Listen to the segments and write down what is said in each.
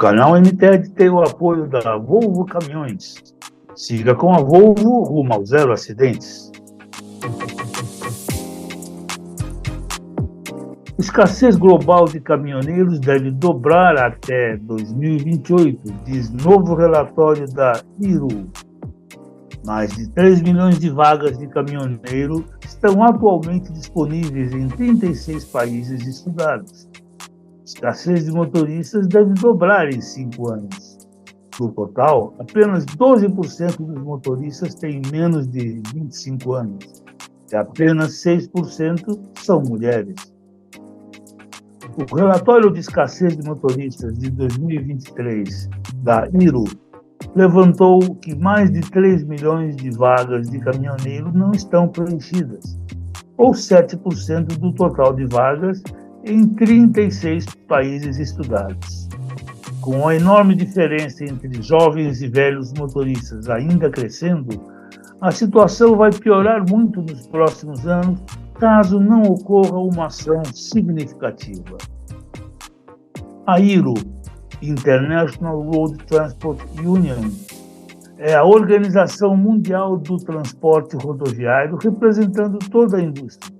canal MTED tem o apoio da Volvo Caminhões. Siga com a Volvo rumo ao zero acidentes. Escassez global de caminhoneiros deve dobrar até 2028, diz novo relatório da IRU. Mais de 3 milhões de vagas de caminhoneiro estão atualmente disponíveis em 36 países estudados. Escassez de motoristas deve dobrar em 5 anos. No total, apenas 12% dos motoristas têm menos de 25 anos e apenas 6% são mulheres. O relatório de escassez de motoristas de 2023 da IRU levantou que mais de 3 milhões de vagas de caminhoneiro não estão preenchidas, ou 7% do total de vagas em 36 países estudados. Com a enorme diferença entre jovens e velhos motoristas ainda crescendo, a situação vai piorar muito nos próximos anos caso não ocorra uma ação significativa. A IRU, International Road Transport Union, é a Organização Mundial do Transporte Rodoviário, representando toda a indústria,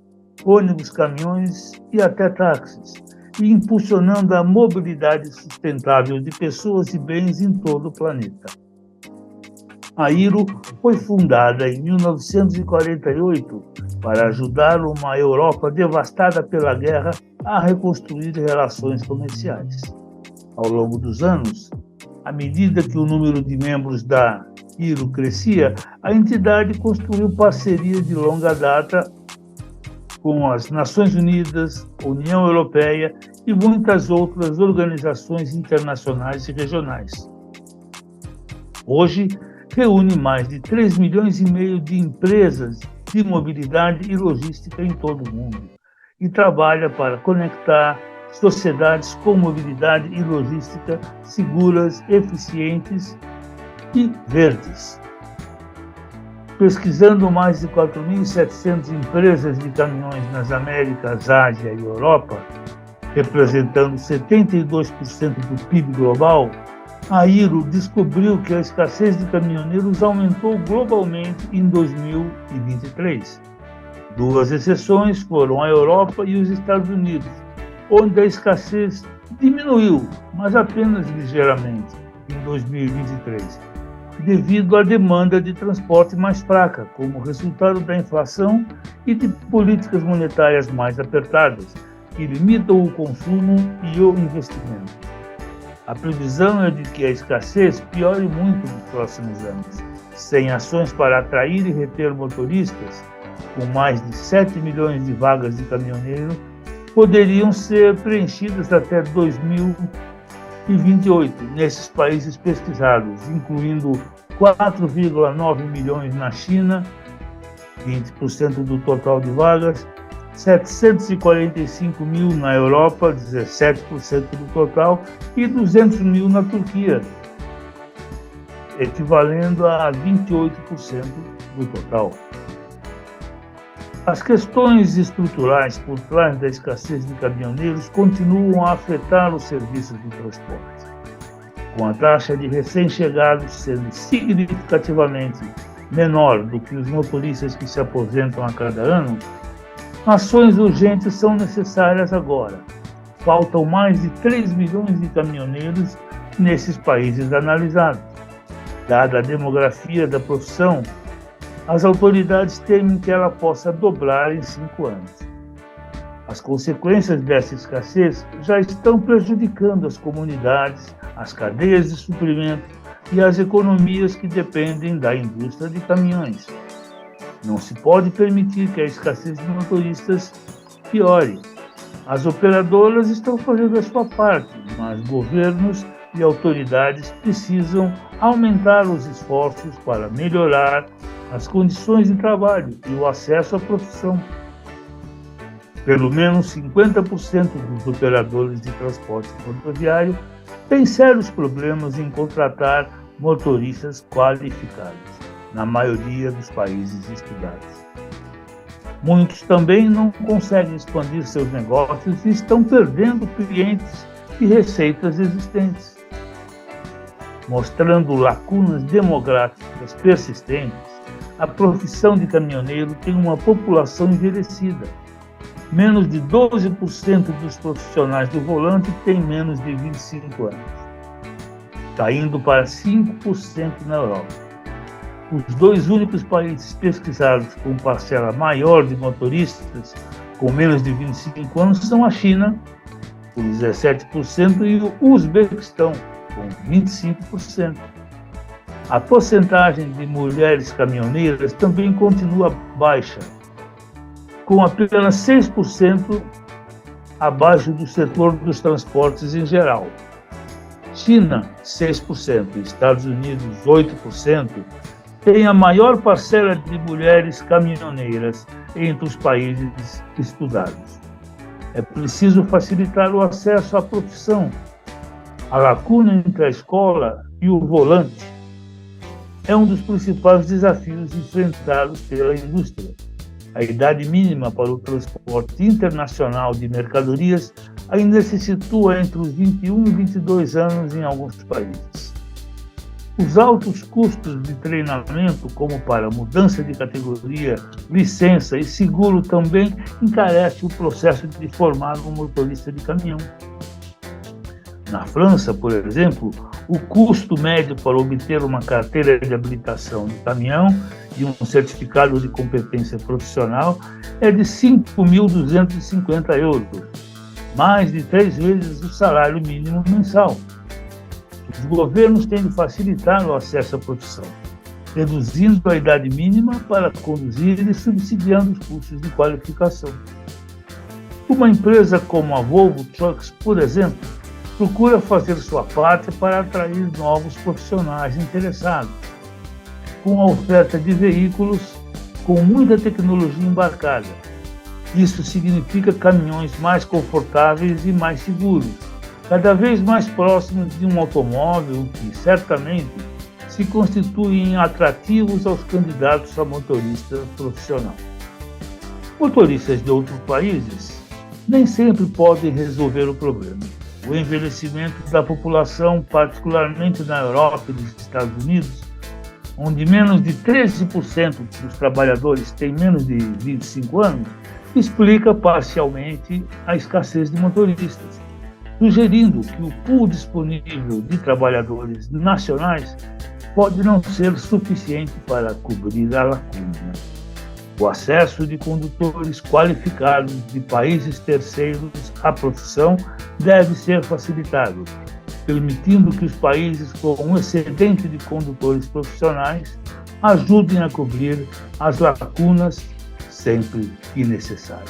ônibus, caminhões e até táxis, e impulsionando a mobilidade sustentável de pessoas e bens em todo o planeta. A IRU foi fundada em 1948 para ajudar uma Europa devastada pela guerra a reconstruir relações comerciais. Ao longo dos anos, à medida que o número de membros da IRU crescia, a entidade construiu parcerias de longa data com as Nações Unidas, União Europeia e muitas outras organizações internacionais e regionais. Hoje, reúne mais de 3 milhões e meio de empresas de mobilidade e logística em todo o mundo e trabalha para conectar sociedades com mobilidade e logística seguras, eficientes e verdes. Pesquisando mais de 4.700 empresas de caminhões nas Américas, Ásia e Europa, representando 72% do PIB global, a IRU descobriu que a escassez de caminhoneiros aumentou globalmente em 2023. 2 exceções foram a Europa e os Estados Unidos, onde a escassez diminuiu, mas apenas ligeiramente, em 2023, devido à demanda de transporte mais fraca, como resultado da inflação e de políticas monetárias mais apertadas, que limitam o consumo e o investimento. A previsão é de que a escassez piore muito nos próximos anos. Sem ações para atrair e reter motoristas, com mais de 7 milhões de vagas de caminhoneiro, poderiam ser preenchidas até 2028 nesses países pesquisados, incluindo 4,9 milhões na China, 20% do total de vagas, 745 mil na Europa, 17% do total, e 200 mil na Turquia, equivalendo a 28% do total. As questões estruturais por trás da escassez de caminhoneiros continuam a afetar os serviços de transporte. Com a taxa de recém-chegados sendo significativamente menor do que os motoristas que se aposentam a cada ano, ações urgentes são necessárias agora. Faltam mais de 3 milhões de caminhoneiros nesses países analisados. Dada a demografia da profissão, as autoridades temem que ela possa dobrar em 5 anos. As consequências dessa escassez já estão prejudicando as comunidades, as cadeias de suprimento e as economias que dependem da indústria de caminhões. Não se pode permitir que a escassez de motoristas piore. As operadoras estão fazendo a sua parte, mas governos e autoridades precisam aumentar os esforços para melhorar as condições de trabalho e o acesso à profissão. Pelo menos 50% dos operadores de transporte rodoviário têm sérios problemas em contratar motoristas qualificados, na maioria dos países estudados. Muitos também não conseguem expandir seus negócios e estão perdendo clientes e receitas existentes. mostrando lacunas demográficas persistentes, a profissão de caminhoneiro tem uma população envelhecida. Menos de 12% dos profissionais do volante têm menos de 25 anos, caindo para 5% na Europa. Os dois únicos países pesquisados com parcela maior de motoristas com menos de 25 anos são a China, com 17%, e o Uzbequistão, com 25%. A porcentagem de mulheres caminhoneiras também continua baixa, com apenas 6% abaixo do setor dos transportes em geral. China, 6%, Estados Unidos, 8%, tem a maior parcela de mulheres caminhoneiras entre os países estudados. É preciso facilitar o acesso à profissão. A lacuna entre a escola e o volante é um dos principais desafios enfrentados pela indústria. A idade mínima para o transporte internacional de mercadorias ainda se situa entre os 21 e 22 anos em alguns países. Os altos custos de treinamento, como para mudança de categoria, licença e seguro, também encarecem o processo de formar um motorista de caminhão. Na França, por exemplo, o custo médio para obter uma carteira de habilitação de caminhão e um certificado de competência profissional é de 5.250 euros, mais de 3 vezes o salário mínimo mensal. Os governos têm de facilitar o acesso à profissão, reduzindo a idade mínima para conduzir e subsidiando os cursos de qualificação. Uma empresa como a Volvo Trucks, por exemplo, procura fazer sua parte para atrair novos profissionais interessados, com a oferta de veículos com muita tecnologia embarcada. Isso significa caminhões mais confortáveis e mais seguros, cada vez mais próximos de um automóvel que, certamente, se constituem atrativos aos candidatos a motorista profissional. Motoristas de outros países nem sempre podem resolver o problema. O envelhecimento da população, particularmente na Europa e nos Estados Unidos, onde menos de 13% dos trabalhadores têm menos de 25 anos, explica parcialmente a escassez de motoristas, sugerindo que o pool disponível de trabalhadores nacionais pode não ser suficiente para cobrir a lacuna. O acesso de condutores qualificados de países terceiros à profissão deve ser facilitado, permitindo que os países com um excedente de condutores profissionais ajudem a cobrir as lacunas sempre que necessário.